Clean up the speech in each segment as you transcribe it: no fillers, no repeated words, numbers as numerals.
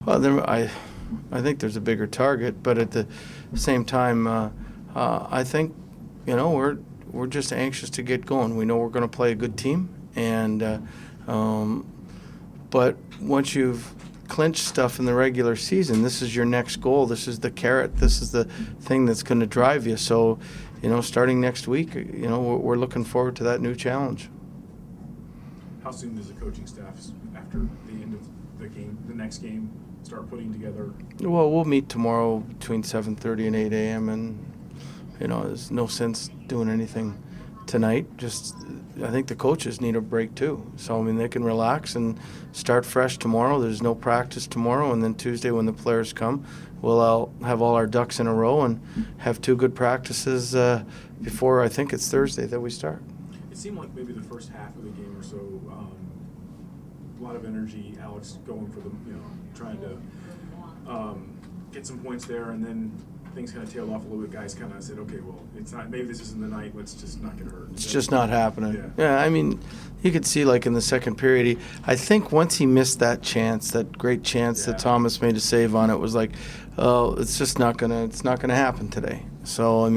Well, I think there's a bigger target, but at the same time, I think, we're just anxious to get going. We know we're going to play a good team, and but once you've clinched stuff in the regular season, this is your next goal. This is the carrot. This is the thing that's going to drive you. So, starting next week, we're looking forward to that new challenge. How soon does the coaching staff, after the end of the game, the next game, start putting together? Well, we'll meet tomorrow between 7:30 and 8 a.m. and there's no sense doing anything tonight. Just I think the coaches need a break too. So they can relax and start fresh tomorrow. There's no practice tomorrow, and then Tuesday when the players come, we'll have all our ducks in a row and have 2 good practices before I think it's Thursday that we start. It seemed like maybe the first half of the game or so, a lot of energy. Alex going for trying to get some points there, and then things kind of tailed off a little bit. Guys kind of said, okay, well, it's not. Maybe this isn't the night. Let's just not get hurt. It's just not happening. Yeah. You could see like in the second period, I think once he missed that chance, that great chance that Thomas made a save on, it was like, oh, it's just not gonna happen today. So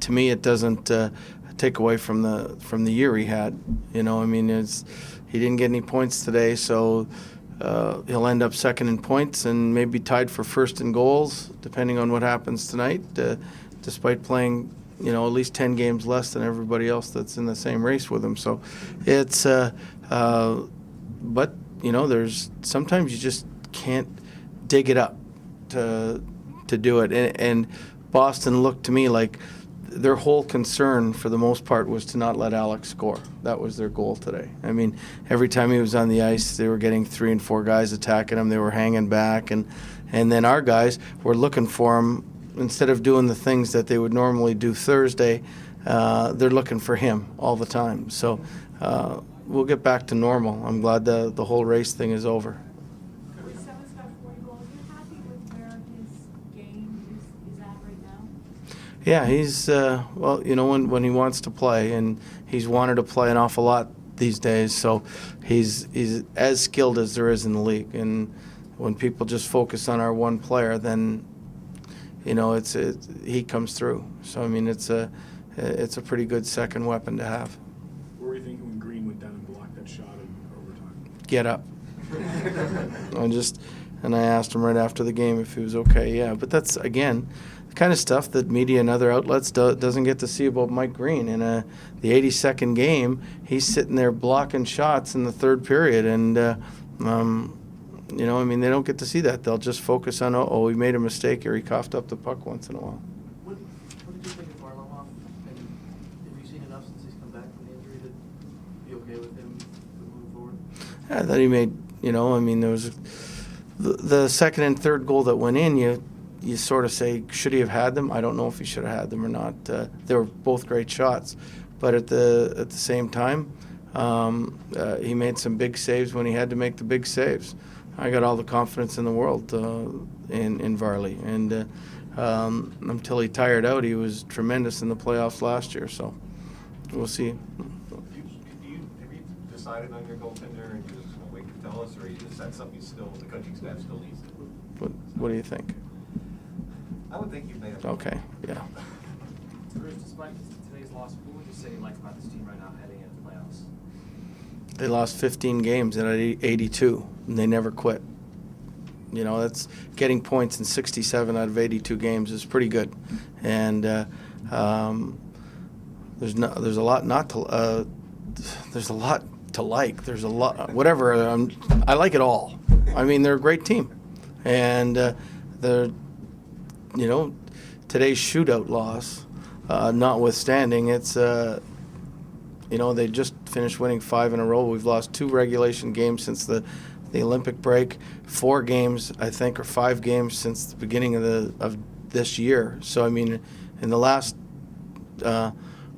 to me, it doesn't take away from the year he had. He didn't get any points today, so. He'll end up second in points and maybe tied for first in goals, depending on what happens tonight, despite playing, at least 10 games less than everybody else that's in the same race with him. So it's, but, there's sometimes you just can't dig it up to do it. And Boston looked to me like their whole concern for the most part was to not let Alex score. That was their goal today. Every time he was on the ice, they were getting 3 and 4 guys attacking him. They were hanging back, and then our guys were looking for him. Instead of doing the things that they would normally do Thursday, they're looking for him all the time. So we'll get back to normal. I'm glad the whole race thing is over. Yeah, he's when he wants to play, and he's wanted to play an awful lot these days. So he's as skilled as there is in the league. And when people just focus on our one player, then he comes through. So it's a pretty good second weapon to have. What were you thinking when Green went down and blocked that shot in overtime? Get up. And I asked him right after the game if he was okay. Yeah, but that's again. Kind of stuff that media and other outlets doesn't get to see about Mike Green. In the 82nd game, he's sitting there blocking shots in the third period, and they don't get to see that. They'll just focus on, he made a mistake or he coughed up the puck once in a while. What did you think of Varlamov? And have you seen enough since he's come back from the injury to be okay with him moving forward? I thought he made, there was the second and third goal that went in, you sort of say, should he have had them? I don't know if he should have had them or not. They were both great shots. But at the same time, he made some big saves when he had to make the big saves. I got all the confidence in the world in Varley. And until he tired out, he was tremendous in the playoffs last year. So we'll see. Have you decided on your goaltender and you're just going to wait to tell us, or is that something the coaching staff still needs to do? What do you think? I would think you've made it. Okay, yeah. Bruce, despite today's loss, what would you say you like about this team right now heading into the playoffs? They lost 15 games at 82, and they never quit. That's getting points in 67 out of 82 games is pretty good. And there's a lot not to there's a lot to like. There's a lot whatever. I like it all. They're a great team, and they're. Today's shootout loss, notwithstanding, it's, they just finished winning 5 in a row. We've lost 2 regulation games since the Olympic break, 4 games, I think, or 5 games since the beginning of this year. So, in the last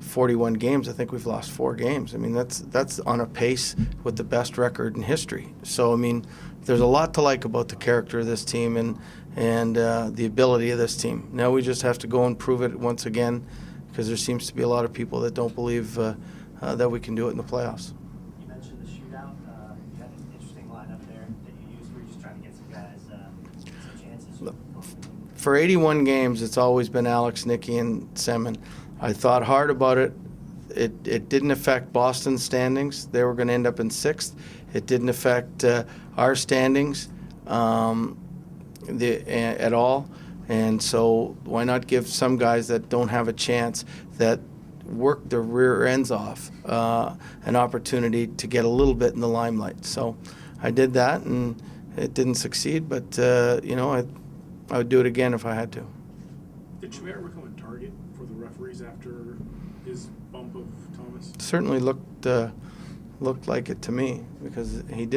41 games, I think we've lost 4 games. That's on a pace with the best record in history. So, there's a lot to like about the character of this team and the ability of this team. Now we just have to go and prove it once again, because there seems to be a lot of people that don't believe that we can do it in the playoffs. You mentioned the shootout. You had an interesting lineup For 81 games, it's always been Alex, Nicky, and Semin. I thought hard about it. It didn't affect Boston's standings. They were going to end up in 6th. It didn't affect our standings at all. And so why not give some guys that don't have a chance, that work their rear ends off, an opportunity to get a little bit in the limelight. So I did that, and it didn't succeed, but I would do it again if I had to. Did Chimera become a target for the referees after his bump of Thomas? Certainly looked like it to me, because he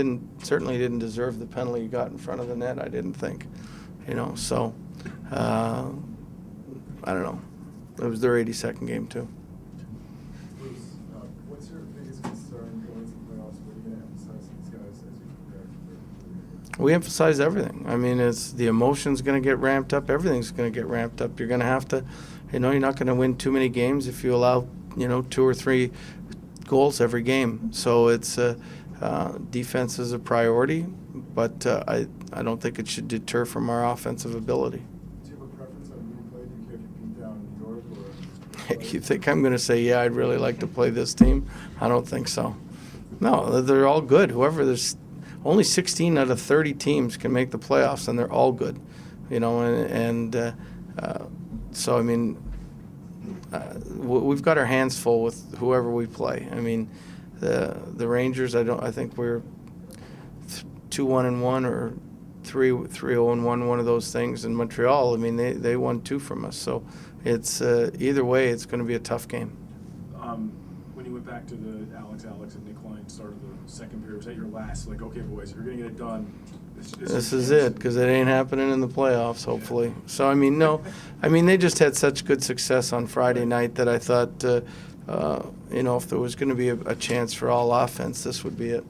certainly didn't deserve the penalty he got in front of the net. I didn't think, So I don't know. It was their 82nd game too. Bruce, what's your biggest concern going into the playoffs? What are you going to emphasize to these guys as you prepare for the We emphasize everything. I mean, it's the emotion's going to get ramped up. Everything's going to get ramped up. You're going to have to, you're not going to win too many games if you allow, 2 or 3 goals every game. So it's defense is a priority, but I don't think it should deter from our offensive ability. Do you have a preference on who you play? Do you care if you beat down New York or? You think I'm going to say, yeah, I'd really like to play this team? I don't think so. No, they're all good. There's only 16 out of 30 teams can make the playoffs, and they're all good, so I mean, we've got our hands full with whoever we play. I mean, the Rangers, I think we're 2-1-1 or 3-0-1, one of those things. In Montreal, I mean, they won 2 from us, so it's either way, it's going to be a tough game. When you went back to the Alex and Nick Klein start of the second period, was that your last? Like, okay, boys, if you're going to get it done, This is it, because it ain't happening in the playoffs, hopefully. Yeah. So, I mean, no. I mean, they just had such good success on Friday night that I thought, if there was going to be a chance for all offense, this would be it.